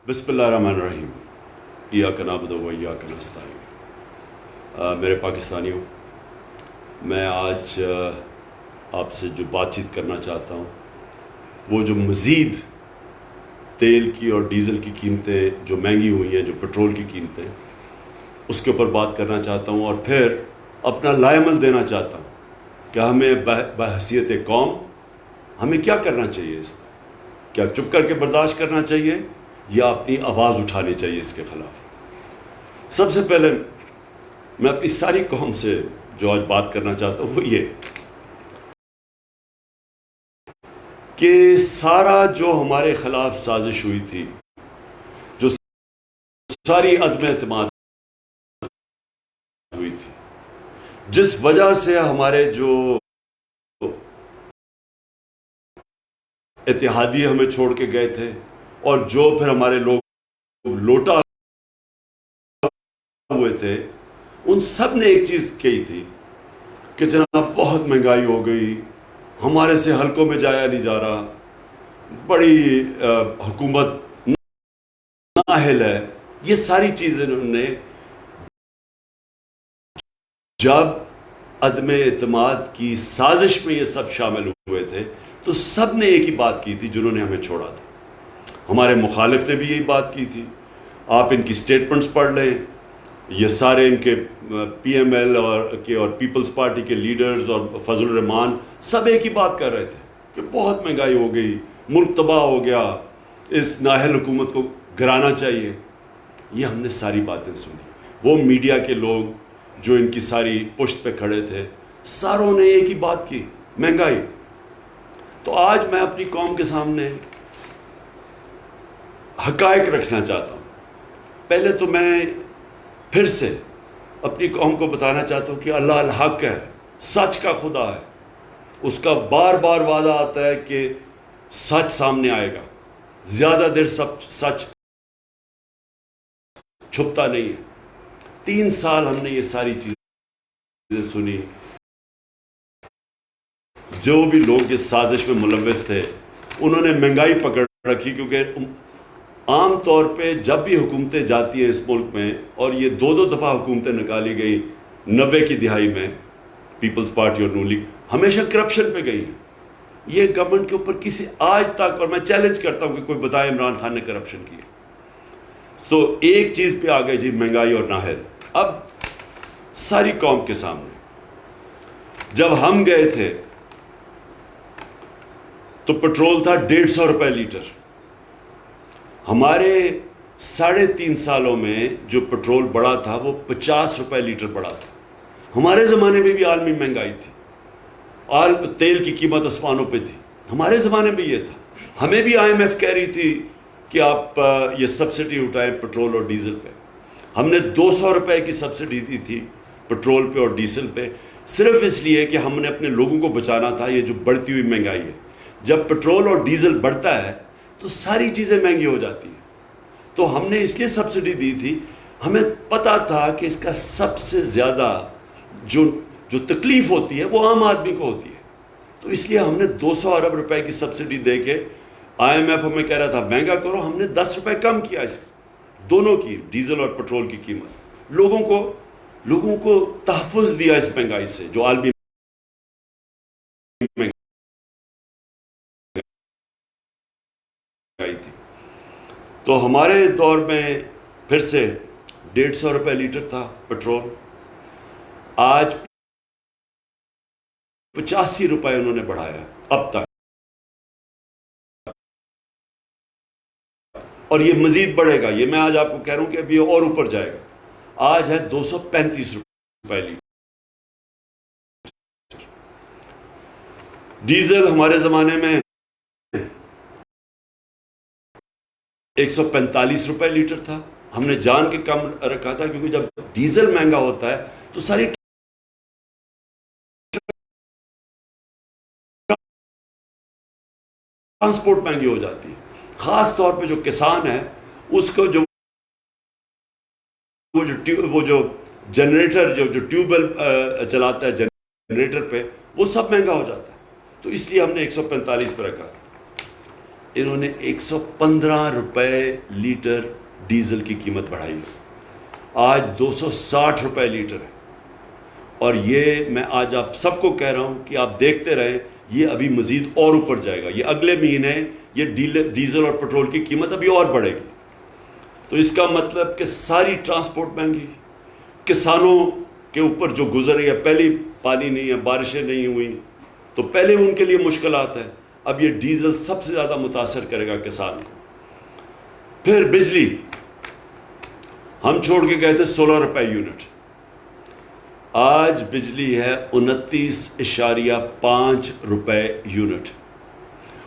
بسم اللہ الرحمن الرحیم۔ ایاک نعبد و ایاک نستعین۔ میرے پاکستانیوں، میں آج آپ سے جو بات چیت کرنا چاہتا ہوں وہ جو مزید تیل کی اور ڈیزل کی قیمتیں جو مہنگی ہوئی ہیں، جو پٹرول کی قیمتیں، اس کے اوپر بات کرنا چاہتا ہوں، اور پھر اپنا لائے عمل دینا چاہتا ہوں کہ ہمیں بحیثیت قوم ہمیں کیا کرنا چاہیے۔ اس میں کیا چپ کر کے برداشت کرنا چاہیے یا اپنی آواز اٹھانی چاہیے اس کے خلاف؟ سب سے پہلے میں اپنی ساری قوم سے جو آج بات کرنا چاہتا ہوں وہ یہ کہ سارا جو ہمارے خلاف سازش ہوئی تھی، جو ساری عدم اعتماد ہوئی تھی، جس وجہ سے ہمارے جو اتحادی ہمیں چھوڑ کے گئے تھے اور جو پھر ہمارے لوگ لوٹا ہوئے تھے، ان سب نے ایک چیز کہی تھی کہ جناب بہت مہنگائی ہو گئی، ہمارے سے حلقوں میں جایا نہیں جا رہا، بڑی حکومت نااہل ہے۔ یہ ساری چیزیں انہوں نے جب عدم اعتماد کی سازش میں یہ سب شامل ہوئے تھے تو سب نے ایک ہی بات کی تھی جنہوں نے ہمیں چھوڑا تھا۔ ہمارے مخالف نے بھی یہی بات کی تھی۔ آپ ان کی سٹیٹمنٹس پڑھ لیں، یہ سارے ان کے پی ایم ایل اور پیپلز پارٹی کے لیڈرز اور فضل الرحمان سب ایک ہی بات کر رہے تھے کہ بہت مہنگائی ہو گئی، ملک تباہ ہو گیا، اس نااہل حکومت کو گرانا چاہیے۔ یہ ہم نے ساری باتیں سنی۔ وہ میڈیا کے لوگ جو ان کی ساری پشت پہ کھڑے تھے، ساروں نے ایک ہی بات کی، مہنگائی۔ تو آج میں اپنی قوم کے سامنے حقائق رکھنا چاہتا ہوں۔ پہلے تو میں پھر سے اپنی قوم کو بتانا چاہتا ہوں کہ اللہ الحق ہے، سچ کا خدا ہے۔ اس کا بار بار وعدہ آتا ہے کہ سچ سامنے آئے گا، زیادہ دیر سچ چھپتا نہیں ہے۔ 3 سال ہم نے یہ ساری چیزیں سنی۔ جو بھی لوگ اس سازش میں ملوث تھے انہوں نے مہنگائی پکڑ رکھی، کیونکہ عام طور پہ جب بھی حکومتیں جاتی ہیں اس ملک میں، اور یہ 2 دفعہ حکومتیں نکالی گئی 90 کی دہائی میں، پیپلز پارٹی اور نون لیگ ہمیشہ کرپشن پہ گئی ہیں۔ یہ گورنمنٹ کے اوپر کسی آج تک، اور میں چیلنج کرتا ہوں کہ کوئی بتائے عمران خان نے کرپشن کی ہے۔ تو ایک چیز پہ آ گئی جی، مہنگائی اور نااہل۔ اب ساری قوم کے سامنے جب ہم گئے تھے تو پٹرول تھا 150 روپے لیٹر۔ ہمارے 3.5 سالوں میں جو پٹرول بڑھا تھا وہ 50 روپے لیٹر بڑھا تھا۔ ہمارے زمانے میں بھی عالمی مہنگائی تھی، تیل کی قیمت آسمانوں پہ تھی، ہمارے زمانے میں یہ تھا۔ ہمیں بھی IMF کہہ رہی تھی کہ آپ یہ سبسڈی اٹھائیں پٹرول اور ڈیزل پہ۔ ہم نے 200 روپے کی سبسڈی دی تھی پٹرول پہ اور ڈیزل پہ، صرف اس لیے کہ ہم نے اپنے لوگوں کو بچانا تھا یہ جو بڑھتی ہوئی مہنگائی ہے۔ جب پٹرول اور ڈیزل بڑھتا ہے تو ساری چیزیں مہنگی ہو جاتی ہیں۔ تو ہم نے اس لیے سبسڈی دی تھی، ہمیں پتہ تھا کہ اس کا سب سے زیادہ جو تکلیف ہوتی ہے وہ عام آدمی کو ہوتی ہے۔ تو اس لیے ہم نے 200 ارب روپے کی سبسڈی دے کے، IMF ہمیں کہہ رہا تھا مہنگا کرو، ہم نے 10 روپے کم کیا اس دونوں کی، ڈیزل اور پٹرول کی قیمت۔ لوگوں کو تحفظ دیا اس مہنگائی سے جو عالمی مہنگائی تھی۔ تو ہمارے دور میں پھر سے 150 روپے لیٹر تھا پٹرول، آج 85 روپے انہوں نے بڑھایا اب تک، اور یہ مزید بڑھے گا۔ یہ میں آج آپ کو کہہ رہا ہوں کہ ابھی اور اوپر جائے گا۔ آج ہے 235 روپے لیٹر۔ ڈیزل ہمارے زمانے میں 145 روپے لیٹر تھا۔ ہم نے جان کے کم رکھا تھا، کیونکہ جب ڈیزل مہنگا ہوتا ہے تو ساری ٹرانسپورٹ مہنگی ہو جاتی ہے۔ خاص طور پہ جو کسان ہے اس کو وہ جو جنریٹر جو ٹیوب ویل چلاتا ہے جنریٹر پہ، وہ سب مہنگا ہو جاتا ہے۔ تو اس لیے ہم نے 145 پہ رکھا۔ انہوں نے 115 روپے لیٹر ڈیزل کی قیمت بڑھائی ہے، آج 260 روپے لیٹر ہے۔ اور یہ میں آج آپ سب کو کہہ رہا ہوں کہ آپ دیکھتے رہیں، یہ ابھی مزید اور اوپر جائے گا، یہ اگلے مہینے یہ ڈیزل اور پٹرول کی قیمت ابھی اور بڑھے گی۔ تو اس کا مطلب کہ ساری ٹرانسپورٹ مہنگی، کسانوں کے اوپر جو گزر رہی ہے، پہلی پانی نہیں ہے، بارشیں نہیں ہوئی تو پہلے ان کے لیے مشکلات ہیں، اب یہ ڈیزل سب سے زیادہ متاثر کرے گا کسان کو۔ پھر بجلی ہم چھوڑ کے گئے تھے 16 روپے یونٹ، آج بجلی ہے 29.5 روپے یونٹ،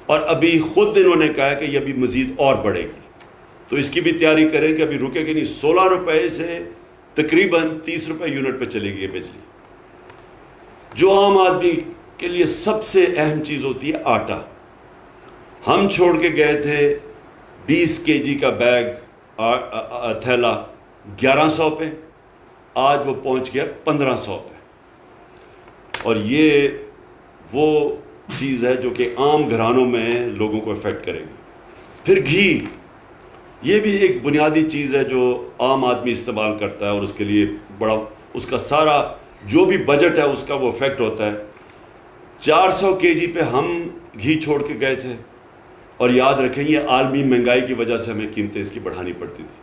اور ابھی خود انہوں نے کہا کہ یہ ابھی مزید اور بڑھے گی، تو اس کی بھی تیاری کریں کہ ابھی رکے گی نہیں، 16 روپے سے تقریباً 30 روپے یونٹ پہ چلے گی بجلی۔ جو عام آدمی کے لیے سب سے اہم چیز ہوتی ہے آٹا، ہم چھوڑ کے گئے تھے 20 kg کا بیگ تھیلا 1100 پہ، آج وہ پہنچ گیا 1500 پہ، اور یہ وہ چیز ہے جو کہ عام گھرانوں میں لوگوں کو افیکٹ کرے گی۔ پھر گھی، یہ بھی ایک بنیادی چیز ہے جو عام آدمی استعمال کرتا ہے، اور اس کے لیے بڑا اس کا سارا جو بھی بجٹ ہے اس کا وہ افیکٹ ہوتا ہے۔ 400 kg پہ ہم گھی چھوڑ کے گئے تھے، اور یاد رکھیں یہ عالمی مہنگائی کی وجہ سے ہمیں قیمتیں اس کی بڑھانی پڑتی تھی،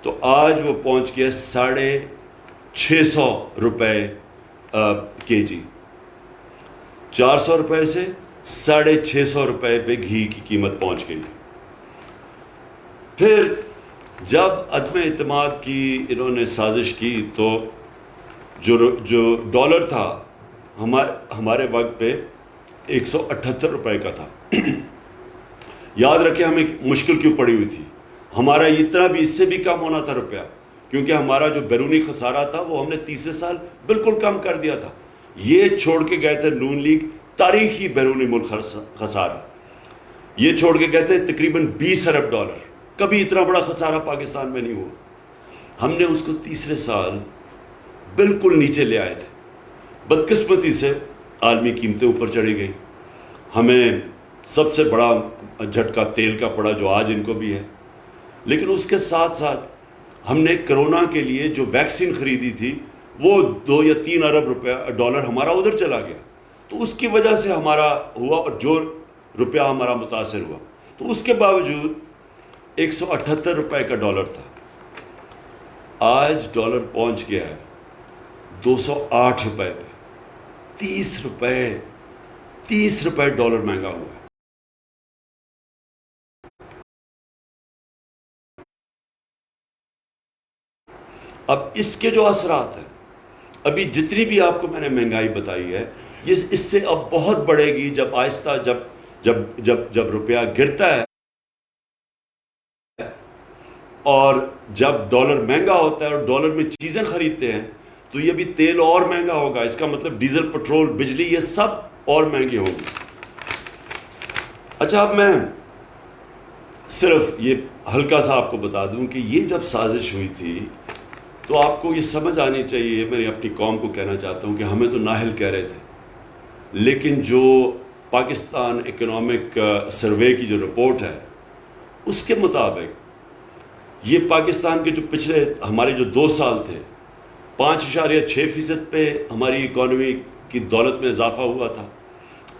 تو آج وہ پہنچ گیا 650 روپے kg، 400 روپے سے 650 روپے پہ گھی کی قیمت پہنچ گئی۔ پھر جب عدم اعتماد کی انہوں نے سازش کی تو جو ڈالر تھا ہمارے وقت پہ 178 روپے کا تھا۔ یاد رکھیں ہمیں مشکل کیوں پڑی ہوئی تھی، ہمارا اتنا بھی اس سے بھی کم ہونا تھا روپیہ، کیونکہ ہمارا جو بیرونی خسارہ تھا وہ ہم نے تیسرے سال بالکل کم کر دیا تھا۔ یہ چھوڑ کے گئے تھے نون لیگ تاریخی بیرونی ملک خسارہ، یہ چھوڑ کے گئے تھے تقریباً 20 ارب ڈالر، کبھی اتنا بڑا خسارہ پاکستان میں نہیں ہوا، ہم نے اس کو تیسرے سال بالکل نیچے لے آئے تھے۔ بدقسمتی سے عالمی قیمتیں اوپر چڑھی گئیں، ہمیں سب سے بڑا جھٹکا تیل کا پڑا جو آج ان کو بھی ہے، لیکن اس کے ساتھ ساتھ ہم نے کرونا کے لیے جو ویکسین خریدی تھی وہ 2 یا 3 ارب ڈالر ہمارا ادھر چلا گیا، تو اس کی وجہ سے ہمارا ہوا، اور جو روپیہ ہمارا متاثر ہوا، تو اس کے باوجود 178 روپے کا ڈالر تھا، آج ڈالر پہنچ گیا ہے 208 روپے پہ، 30 روپے ڈالر مہنگا ہوا ہے۔ اب اس کے جو اثرات ہیں، ابھی جتنی بھی آپ کو میں نے مہنگائی بتائی ہے، یہ اس سے اب بہت بڑھے گی جب آہستہ جب روپیہ گرتا ہے اور جب ڈالر مہنگا ہوتا ہے اور ڈالر میں چیزیں خریدتے ہیں، تو یہ بھی تیل اور مہنگا ہوگا، اس کا مطلب ڈیزل، پٹرول، بجلی، یہ سب اور مہنگی ہوں گی۔ اچھا، اب میں صرف یہ ہلکا سا آپ کو بتا دوں کہ یہ جب سازش ہوئی تھی تو آپ کو یہ سمجھ آنی چاہیے، میں اپنی قوم کو کہنا چاہتا ہوں کہ ہمیں تو نااہل کہہ رہے تھے، لیکن جو پاکستان اکنامک سروے کی جو رپورٹ ہے اس کے مطابق یہ پاکستان کے جو پچھلے ہمارے جو 2 سال تھے، 5.6% پہ ہماری اکانومی کی دولت میں اضافہ ہوا تھا،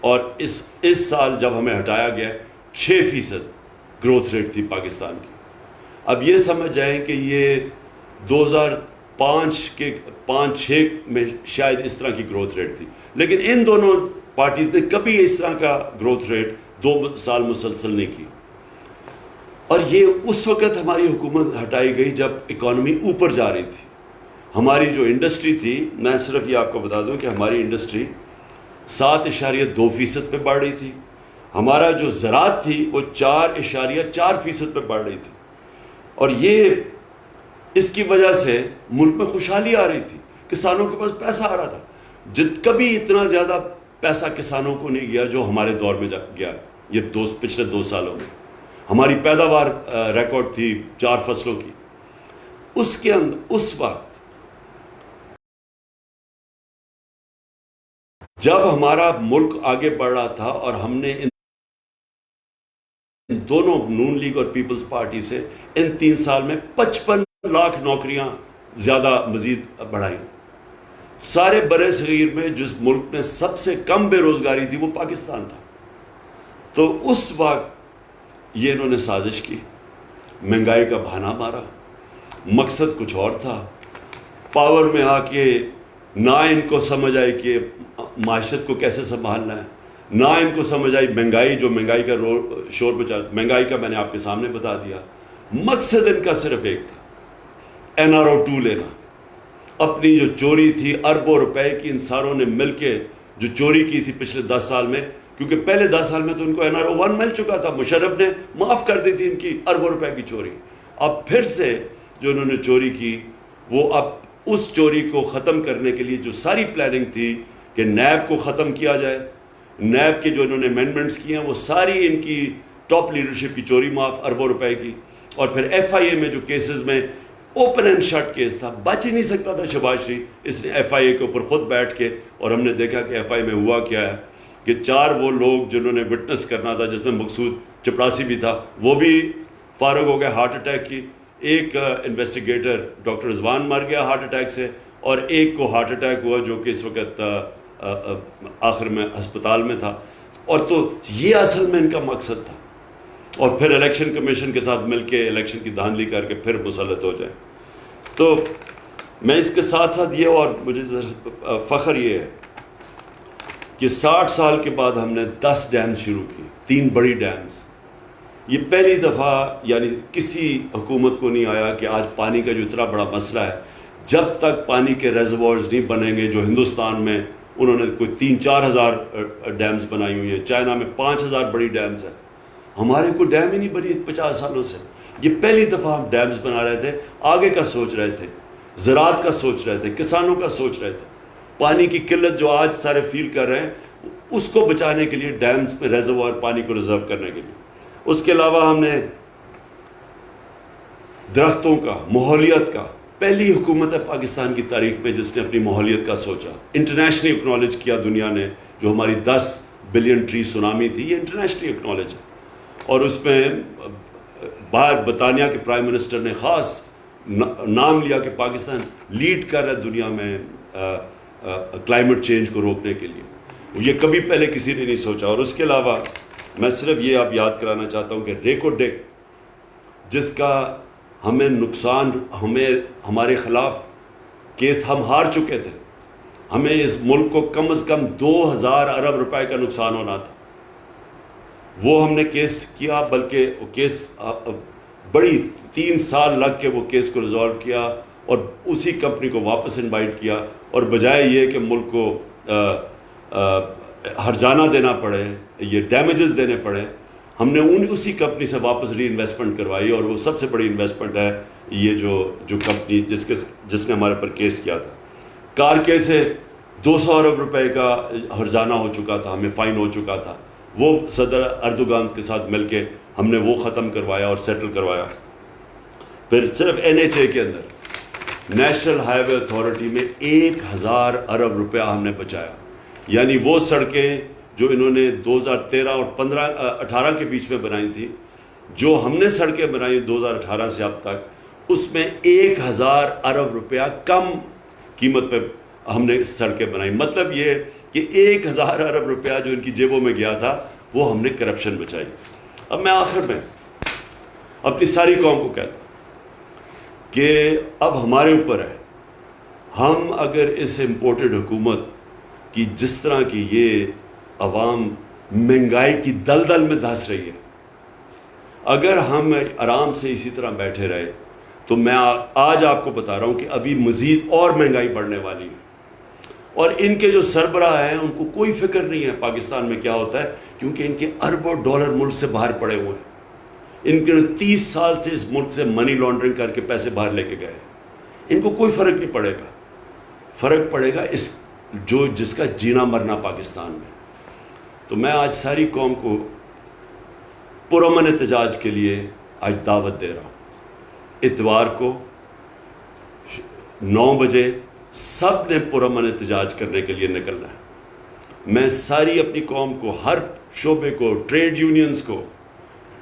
اور اس سال جب ہمیں ہٹایا گیا 6% گروتھ ریٹ تھی پاکستان کی۔ اب یہ سمجھ جائیں کہ یہ 2005 کے 5-6 میں شاید اس طرح کی گروتھ ریٹ تھی، لیکن ان دونوں پارٹیز نے کبھی اس طرح کا گروتھ ریٹ 2 سال مسلسل نہیں کی، اور یہ اس وقت ہماری حکومت ہٹائی گئی جب اکانومی اوپر جا رہی تھی۔ ہماری جو انڈسٹری تھی، میں صرف یہ آپ کو بتا دوں کہ ہماری انڈسٹری 7.2% پہ بڑھ رہی تھی، ہمارا جو زراعت تھی وہ 4.4% پہ بڑھ رہی تھی، اور یہ اس کی وجہ سے ملک میں خوشحالی آ رہی تھی، کسانوں کے پاس پیسہ آ رہا تھا، کبھی اتنا زیادہ پیسہ کسانوں کو نہیں گیا جو ہمارے دور میں گیا یہ پچھلے 2 سالوں میں۔ ہماری پیداوار ریکارڈ تھی 4 فصلوں کی، اس کے اندر اس وقت جب ہمارا ملک آگے بڑھ رہا تھا اور ہم نے دونوں نون لیگ اور پیپلز پارٹی سے ان 3 سال میں 55 لاکھ نوکریاں زیادہ مزید بڑھائیں. سارے برِ صغیر میں جس ملک میں سب سے کم بے روزگاری تھی وہ پاکستان تھا. تو اس وقت یہ انہوں نے سازش کی، مہنگائی کا بہانہ مارا، مقصد کچھ اور تھا. پاور میں آ کے نہ ان کو سمجھ آئی کہ معاشرت کو کیسے سنبھالنا ہے، نہ ان کو سمجھ آئی مہنگائی کا شور بچا. مہنگائی کا میں نے آپ کے سامنے بتا دیا. مقصد ان کا صرف ایک تھا، NRO2 لینا. اپنی جو چوری تھی اربوں روپے کی، ان ساروں نے مل کے جو چوری کی تھی پچھلے 10 سال میں، کیونکہ پہلے 10 سال میں تو ان کو NRO1 مل چکا تھا، مشرف نے معاف کر دی تھی ان کی اربوں روپے کی چوری. اب پھر سے جو انہوں نے چوری کی، وہ اب اس چوری کو ختم کرنے کے لیے جو ساری پلاننگ تھی کہ نیب کو ختم کیا جائے، نیب کے جو انہوں نے امینڈمنٹس کیے ہیں وہ ساری ان کی ٹاپ لیڈرشپ کی چوری معاف اربوں روپے کی. اور پھر FIA میں جو کیسز میں اوپن اینڈ شٹ کیس تھا، بچ ہی نہیں سکتا تھا شہباز شریف، اس نے FIA کے اوپر خود بیٹھ کے، اور ہم نے دیکھا کہ FIA میں ہوا کیا ہے کہ 4 وہ لوگ جنہوں نے وٹنس کرنا تھا، جس میں مقصود چپڑاسی بھی تھا، وہ بھی فارغ ہو گئے ہارٹ اٹیک کی. ایک انویسٹیگیٹر ڈاکٹر رضوان مر گیا ہارٹ اٹیک سے، اور ایک کو ہارٹ اٹیک ہوا جو کہ اس وقت آخر میں ہسپتال میں تھا. اور تو یہ اصل میں ان کا مقصد تھا، اور پھر الیکشن کمیشن کے ساتھ مل کے الیکشن کی دھاندلی کر کے پھر مسلط ہو جائیں. تو میں اس کے ساتھ ساتھ یہ، اور مجھے فخر یہ ہے کہ 60 سال کے بعد ہم نے 10 ڈیمز شروع کی، 3 بڑی ڈیمز. یہ پہلی دفعہ یعنی کسی حکومت کو نہیں آیا کہ آج پانی کا جو اتنا بڑا مسئلہ ہے، جب تک پانی کے ریزروارز نہیں بنیں گے، جو ہندوستان میں انہوں نے کوئی 3-4 ہزار ڈیمز بنائی ہوئی ہیں، چائنا میں 5,000 بڑی ڈیمز ہیں، ہمارے کوئی ڈیم ہی نہیں بنی 50 سالوں سے. یہ پہلی دفعہ ہم ڈیمز بنا رہے تھے، آگے کا سوچ رہے تھے، زراعت کا سوچ رہے تھے، کسانوں کا سوچ رہے تھے. پانی کی قلت جو آج سارے فیل کر رہے ہیں، اس کو بچانے کے لیے ڈیمز میں ریزروار پانی کو ریزرو کرنے کے لیے. اس کے علاوہ ہم نے درختوں کا، ماحولیت کا، پہلی حکومت ہے پاکستان کی تاریخ میں جس نے اپنی ماحولیت کا سوچا. انٹرنیشنلی اکنالج کیا دنیا نے، جو ہماری 10 بلین ٹری سونامی تھی، یہ انٹرنیشنلی اکنالج ہے. اور اس میں باہر برطانیہ کے پرائم منسٹر نے خاص نام لیا کہ پاکستان لیڈ کر رہا ہے دنیا میں کلائمیٹ چینج کو روکنے کے لیے. یہ کبھی پہلے کسی نے نہیں سوچا. اور اس کے علاوہ میں صرف یہ اب یاد کرانا چاہتا ہوں کہ ریکو ڈیک، جس کا ہمیں نقصان، ہمارے خلاف کیس ہم ہار چکے تھے، ہمیں اس ملک کو کم از کم 2,000 ارب روپے کا نقصان ہونا تھا، وہ ہم نے کیس کیا. بلکہ وہ کیس بڑی 3 سال لگ کے وہ کیس کو ریزالو کیا، اور اسی کمپنی کو واپس انوائٹ کیا. اور بجائے یہ کہ ملک کو ہرجانہ دینا پڑے، یہ ڈیمیجز دینے پڑے، ہم نے اسی کمپنی سے واپس ری انویسٹمنٹ کروائی. اور وہ سب سے بڑی انویسٹمنٹ ہے یہ جو کمپنی جس نے ہمارے پر کیس کیا تھا. کار کیس سے 200 ارب روپے کا ہرجانہ ہو چکا تھا، ہمیں فائن ہو چکا تھا، وہ صدر اردوغان کے ساتھ مل کے ہم نے وہ ختم کروایا اور سیٹل کروایا. پھر صرف NHA کے اندر نیشنل ہائی وے اتھارٹی میں 1,000 ارب روپیہ ہم نے بچایا. یعنی وہ سڑکیں جو انہوں نے 2013 اور 18 کے بیچ میں بنائی تھی، جو ہم نے سڑکیں بنائی 2018 سے اب تک، اس میں 1,000 ارب روپیہ کم قیمت پہ ہم نے سڑکیں بنائی. مطلب یہ کہ 1,000 ارب روپیہ جو ان کی جیبوں میں گیا تھا وہ ہم نے کرپشن بچائی. اب میں آخر میں اپنی ساری قوم کو کہتا ہوں کہ اب ہمارے اوپر ہے، ہم اگر اس امپورٹڈ حکومت کی جس طرح کی یہ عوام مہنگائی کی دلدل میں دھنس رہی ہے، اگر ہم آرام سے اسی طرح بیٹھے رہے تو میں آج آپ کو بتا رہا ہوں کہ ابھی مزید اور مہنگائی بڑھنے والی ہے. اور ان کے جو سربراہ ہیں ان کو کوئی فکر نہیں ہے پاکستان میں کیا ہوتا ہے، کیونکہ ان کے اربوں ڈالر ملک سے باہر پڑے ہوئے ہیں. ان کے 30 سال سے اس ملک سے منی لانڈرنگ کر کے پیسے باہر لے کے گئے. ان کو کوئی فرق نہیں پڑے گا. فرق پڑے گا جس کا جینا مرنا پاکستان میں. تو میں آج ساری قوم کو پرامن احتجاج کے لیے آج دعوت دے رہا ہوں. اتوار کو 9 بجے سب نے پرامن احتجاج کرنے کے لیے نکلنا ہے. میں ساری اپنی قوم کو، ہر شعبے کو، ٹریڈ یونینز کو،